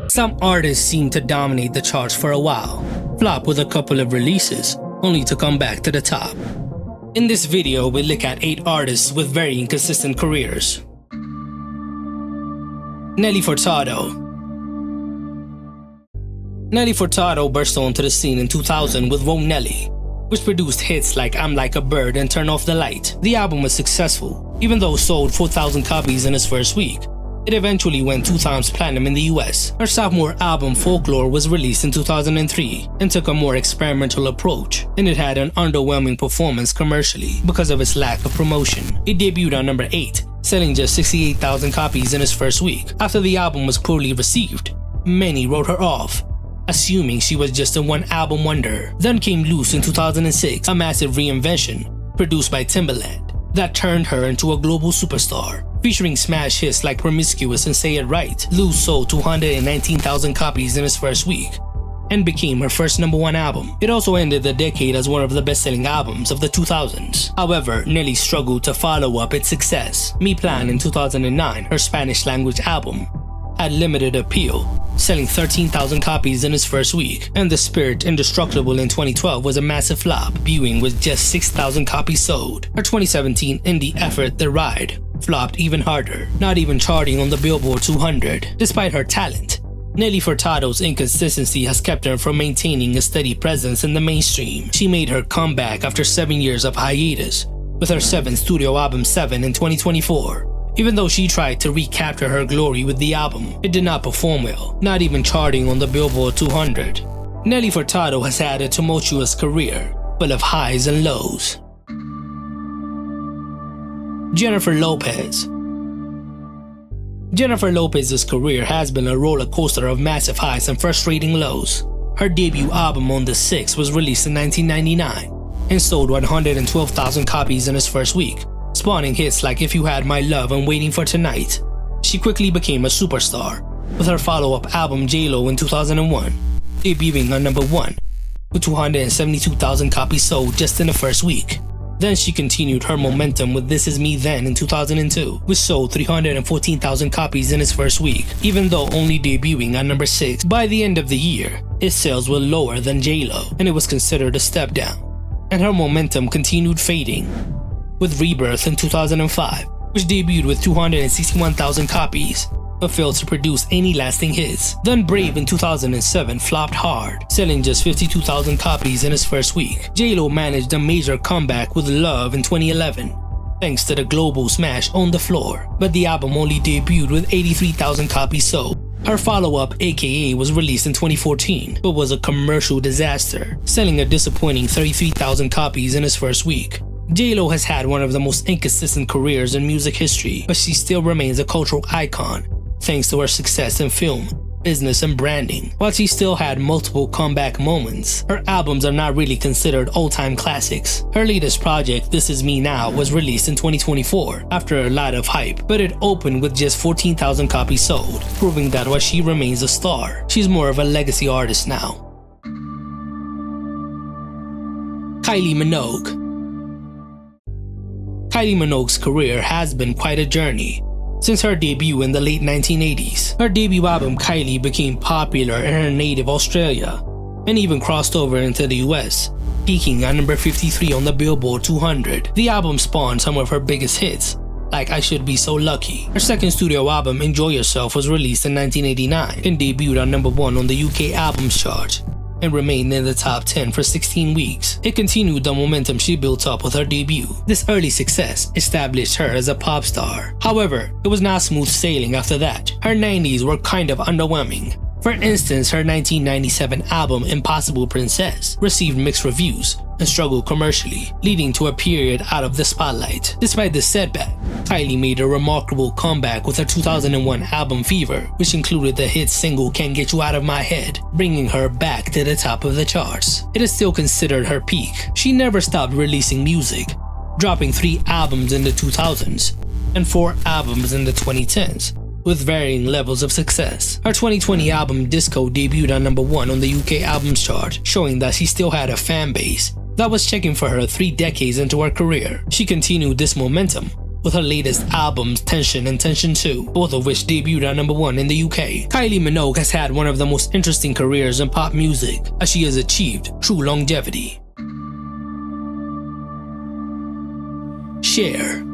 Some artists seem to dominate the charts for a while, flop with a couple of releases, only to come back to the top. In this video, we look at 8 artists with very inconsistent careers. Nelly Furtado. Nelly Furtado burst onto the scene in 2000 with Whoa Nelly, which produced hits like I'm Like a Bird and Turn Off the Light. The album was successful, even though it sold 4,000 copies in its first week. It eventually went 2 times platinum in the US. Her sophomore album Folklore was released in 2003 and took a more experimental approach, and it had an underwhelming performance commercially because of its lack of promotion. It debuted on number 8, selling just 68,000 copies in its first week. After the album was poorly received, many wrote her off, assuming she was just a one-album wonder. Then came Loose in 2006, a massive reinvention produced by Timbaland that turned her into a global superstar. Featuring smash hits like Promiscuous and Say It Right, Loose sold 219,000 copies in its first week and became her first #1 album. It also ended the decade as one of the best-selling albums of the 2000s. However, Nelly struggled to follow up its success. Mi Plan in 2009, her Spanish-language album, had limited appeal, selling 13,000 copies in its first week, and The Spirit Indestructible in 2012 was a massive flop, debuting with just 6,000 copies sold. Her 2017 indie effort, The Ride, flopped even harder, not even charting on the Billboard 200. Despite her talent, Nelly Furtado's inconsistency has kept her from maintaining a steady presence in the mainstream. She made her comeback after 7 years of hiatus, with her 7th studio album 7 in 2024. Even though she tried to recapture her glory with the album, it did not perform well, not even charting on the Billboard 200. Nelly Furtado has had a tumultuous career, full of highs and lows. Jennifer Lopez. Jennifer Lopez's career has been a roller coaster of massive highs and frustrating lows. Her debut album On the 6th was released in 1999 and sold 112,000 copies in its first week, spawning hits like If You Had My Love and Waiting for Tonight. She quickly became a superstar with her follow-up album J-Lo in 2001, debuting on #1 with 272,000 copies sold just in the first week. Then she continued her momentum with This Is Me Then in 2002, which sold 314,000 copies in its first week, even though only debuting on number 6. By the end of the year, its sales were lower than J-Lo, and it was considered a step down. And her momentum continued fading with Rebirth in 2005, which debuted with 261,000 copies, but failed to produce any lasting hits. Then Brave in 2007 flopped hard, selling just 52,000 copies in its first week. J-Lo managed a major comeback with Love in 2011, thanks to the global smash On the Floor, but the album only debuted with 83,000 copies sold. Her follow-up, AKA, was released in 2014, but was a commercial disaster, selling a disappointing 33,000 copies in its first week. J-Lo has had one of the most inconsistent careers in music history, but she still remains a cultural icon, thanks to her success in film, business, and branding. While she still had multiple comeback moments, her albums are not really considered all-time classics. Her latest project, This Is Me Now, was released in 2024 after a lot of hype, but it opened with just 14,000 copies sold, proving that while she remains a star, she's more of a legacy artist now. Kylie Minogue. Kylie Minogue's career has been quite a journey since her debut in the late 1980s. Her debut album Kylie became popular in her native Australia and even crossed over into the US, peaking at number 53 on the Billboard 200. The album spawned some of her biggest hits, like I Should Be So Lucky. Her second studio album, Enjoy Yourself, was released in 1989 and debuted on #1 on the UK Albums Chart and remained in the top 10 for 16 weeks. It continued the momentum she built up with her debut. This early success established her as a pop star. However, it was not smooth sailing after that. Her 90s were kind of underwhelming. For instance, her 1997 album Impossible Princess received mixed reviews and struggled commercially, leading to a period out of the spotlight. Despite this setback, Kylie made a remarkable comeback with her 2001 album Fever, which included the hit single Can't Get You Out of My Head, bringing her back to the top of the charts. It is still considered her peak. She never stopped releasing music, dropping 3 albums in the 2000s and 4 albums in the 2010s, with varying levels of success. Her 2020 album Disco debuted on #1 on the UK Albums Chart, showing that she still had a fan base that was checking for her 3 decades into her career. She continued this momentum with her latest albums Tension and Tension 2, both of which debuted at #1 in the UK. Kylie Minogue has had one of the most interesting careers in pop music, as she has achieved true longevity. Cher.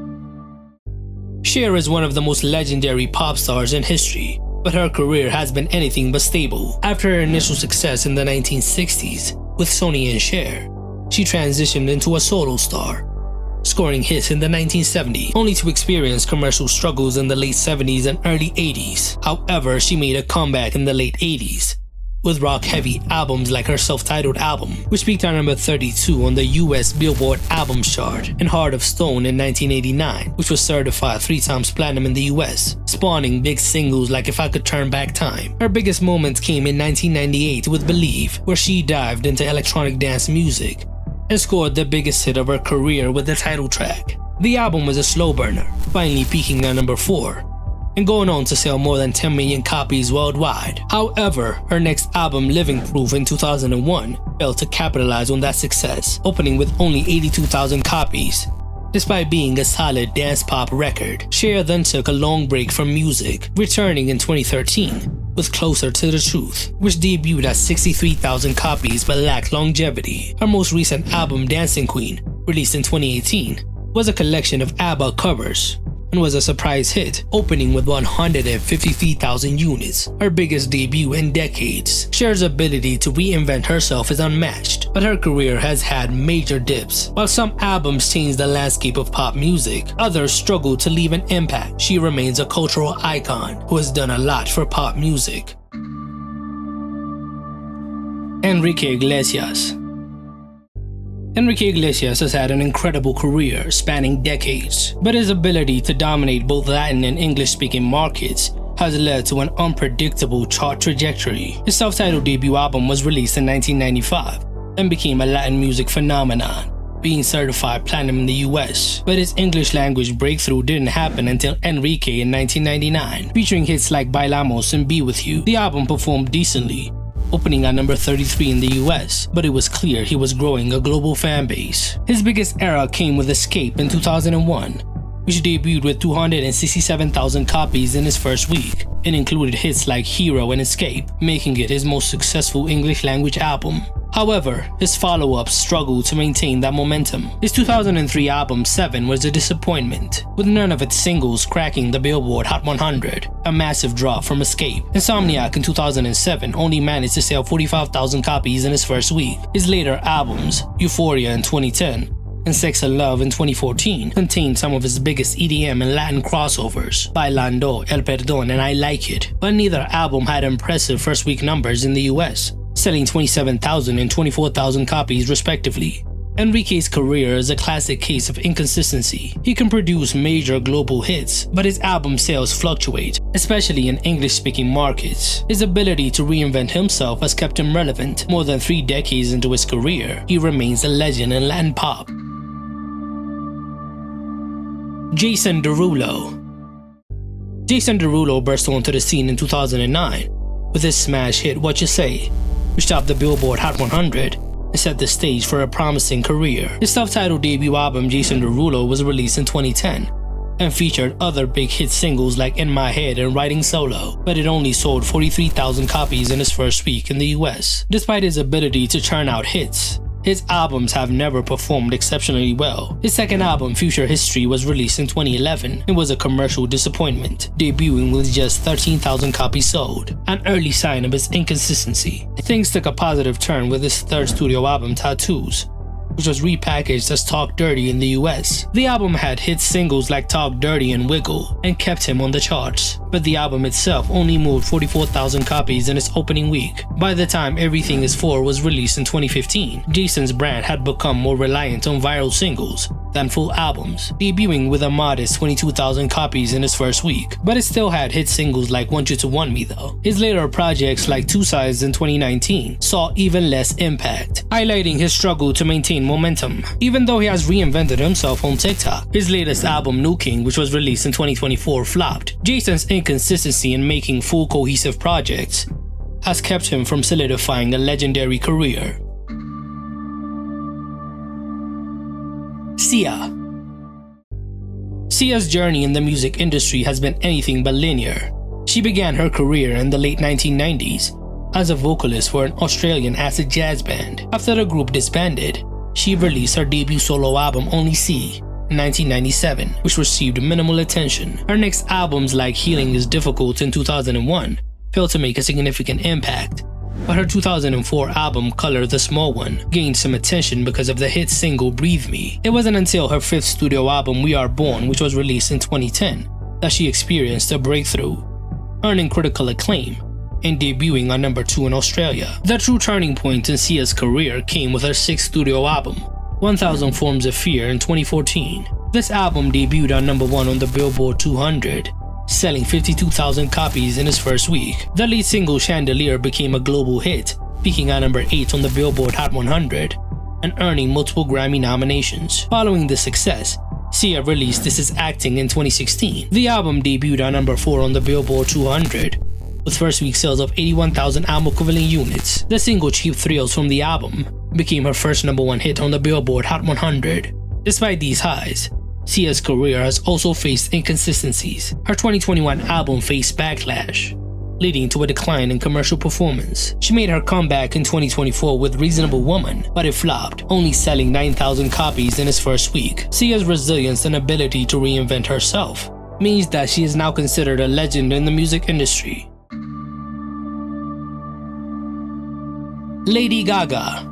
Cher is one of the most legendary pop stars in history, but her career has been anything but stable. After her initial success in the 1960s with Sonny and Cher, she transitioned into a solo star, scoring hits in the 1970s, only to experience commercial struggles in the late 70s and early 80s. However, she made a comeback in the late 80s with rock-heavy albums like her self-titled album, which peaked at #32 on the US Billboard Albums chart, and Heart of Stone in 1989, which was certified 3 times platinum in the US, spawning big singles like If I Could Turn Back Time. Her biggest moments came in 1998 with Believe, where she dived into electronic dance music and scored the biggest hit of her career with the title track. The album was a slow burner, finally peaking at #4 and going on to sell more than 10 million copies worldwide. However, her next album, Living Proof in 2001, failed to capitalize on that success, opening with only 82,000 copies. Despite being a solid dance pop record, Cher then took a long break from music, returning in 2013 with Closer to the Truth, which debuted at 63,000 copies but lacked longevity. Her most recent album, Dancing Queen, released in 2018, was a collection of ABBA covers and was a surprise hit, opening with 153,000 units, her biggest debut in decades. Cher's ability to reinvent herself is unmatched, but her career has had major dips. While some albums changed the landscape of pop music, others struggle to leave an impact. She remains a cultural icon who has done a lot for pop music. Enrique Iglesias. Enrique Iglesias has had an incredible career spanning decades, but his ability to dominate both Latin and English-speaking markets has led to an unpredictable chart trajectory. His self-titled debut album was released in 1995 and became a Latin music phenomenon, being certified platinum in the US, but his English language breakthrough didn't happen until Enrique in 1999, featuring hits like Bailamos and Be With You. The album performed decently, opening at #33 in the US, but it was clear he was growing a global fan base. His biggest era came with Escape in 2001, which debuted with 267,000 copies in its first week, and included hits like Hero and Escape, making it his most successful English language album. However, his follow-ups struggled to maintain that momentum. His 2003 album 7 was a disappointment, with none of its singles cracking the Billboard Hot 100, a massive drop from Escape. Insomniac in 2007 only managed to sell 45,000 copies in its first week. His later albums, Euphoria in 2010 and Sex and Love in 2014, contained some of his biggest EDM and Latin crossovers, Bailando, El Perdón, and I Like It, but neither album had impressive first-week numbers in the US, selling 27,000 and 24,000 copies respectively. Enrique's career is a classic case of inconsistency. He can produce major global hits, but his album sales fluctuate, especially in English-speaking markets. His ability to reinvent himself has kept him relevant. More than 3 decades into his career, he remains a legend in Latin pop. Jason Derulo. Jason Derulo burst onto the scene in 2009 with his smash hit What You Say, which topped the Billboard Hot 100 and set the stage for a promising career. His self-titled debut album Jason Derulo was released in 2010 and featured other big hit singles like In My Head and Riding Solo, but it only sold 43,000 copies in its first week in the US. Despite his ability to churn out hits, his albums have never performed exceptionally well. His second album, Future History, was released in 2011 and was a commercial disappointment, debuting with just 13,000 copies sold, an early sign of his inconsistency. Things took a positive turn with his third studio album, Tattoos, which was repackaged as Talk Dirty in the US. The album had hit singles like Talk Dirty and Wiggle and kept him on the charts, but the album itself only moved 44,000 copies in its opening week. By the time Everything Is For was released in 2015, Jason's brand had become more reliant on viral singles than full albums, debuting with a modest 22,000 copies in its first week, but it still had hit singles like Want You to Want Me though. His later projects like Two Sides in 2019 saw even less impact, highlighting his struggle to maintain momentum. Even though he has reinvented himself on TikTok, his latest album New King, which was released in 2024, flopped. Jason's inconsistency in making full cohesive projects has kept him from solidifying a legendary career. Sia. Sia's journey in the music industry has been anything but linear. She began her career in the late 1990s as a vocalist for an Australian acid jazz band. After the group disbanded, she released her debut solo album Only C in 1997, which received minimal attention. Her next albums like Healing is Difficult in 2001 failed to make a significant impact, but her 2004 album Color the Small One gained some attention because of the hit single Breathe Me. It wasn't until her fifth studio album We Are Born, which was released in 2010, that she experienced a breakthrough, earning critical acclaim and debuting on number 2 in Australia. The true turning point in Sia's career came with her sixth studio album, 1000 Forms of Fear, in 2014. This album debuted on number 1 on the Billboard 200, selling 52,000 copies in its first week. The lead single Chandelier became a global hit, peaking at number 8 on the Billboard Hot 100 and earning multiple Grammy nominations. Following this success, Sia released This Is Acting in 2016. The album debuted on number 4 on the Billboard 200, with first week sales of 81,000 album equivalent units. The single Cheap Thrills from the album became her first number 1 hit on the Billboard Hot 100. Despite these highs, Sia's career has also faced inconsistencies. Her 2021 album faced backlash, leading to a decline in commercial performance. She made her comeback in 2024 with Reasonable Woman, but it flopped, only selling 9,000 copies in its first week. Sia's resilience and ability to reinvent herself means that she is now considered a legend in the music industry. Lady Gaga.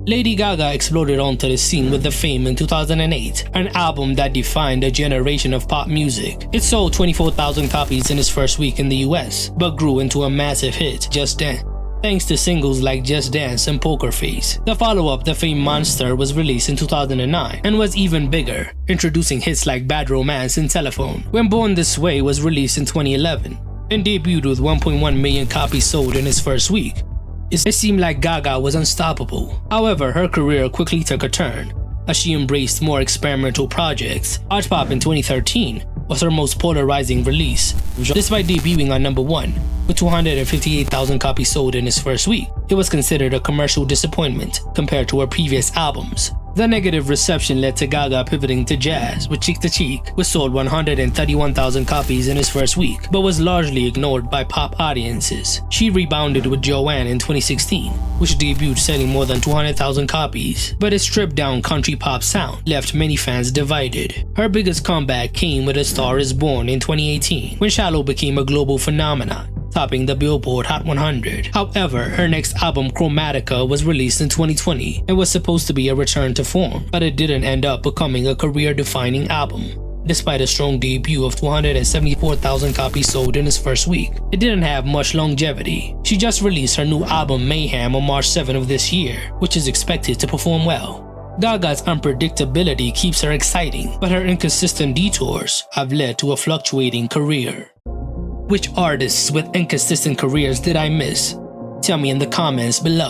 Lady Gaga exploded onto the scene with The Fame in 2008, an album that defined a generation of pop music. It sold 24,000 copies in its first week in the US, but grew into a massive hit, Just Dance, thanks to singles like Just Dance and Poker Face. The follow-up, The Fame Monster, was released in 2009 and was even bigger, introducing hits like Bad Romance and Telephone. When Born This Way was released in 2011 and debuted with 1.1 million copies sold in its first week, it seemed like Gaga was unstoppable. However, her career quickly took a turn as she embraced more experimental projects. Art Pop in 2013 was her most polarizing release. Despite debuting on number 1 with 258,000 copies sold in its first week, it was considered a commercial disappointment compared to her previous albums. The negative reception led to Gaga pivoting to jazz with Cheek to Cheek, which sold 131,000 copies in its first week, but was largely ignored by pop audiences. She rebounded with Joanne in 2016, which debuted selling more than 200,000 copies, but its stripped-down country pop sound left many fans divided. Her biggest comeback came with A Star Is Born in 2018, when Shallow became a global phenomenon, topping the Billboard Hot 100. However, her next album, Chromatica, was released in 2020 and was supposed to be a return to form, but it didn't end up becoming a career-defining album. Despite a strong debut of 274,000 copies sold in its first week, it didn't have much longevity. She just released her new album Mayhem on March 7 of this year, which is expected to perform well. Gaga's unpredictability keeps her exciting, but her inconsistent detours have led to a fluctuating career. Which artists with inconsistent careers did I miss? Tell me in the comments below.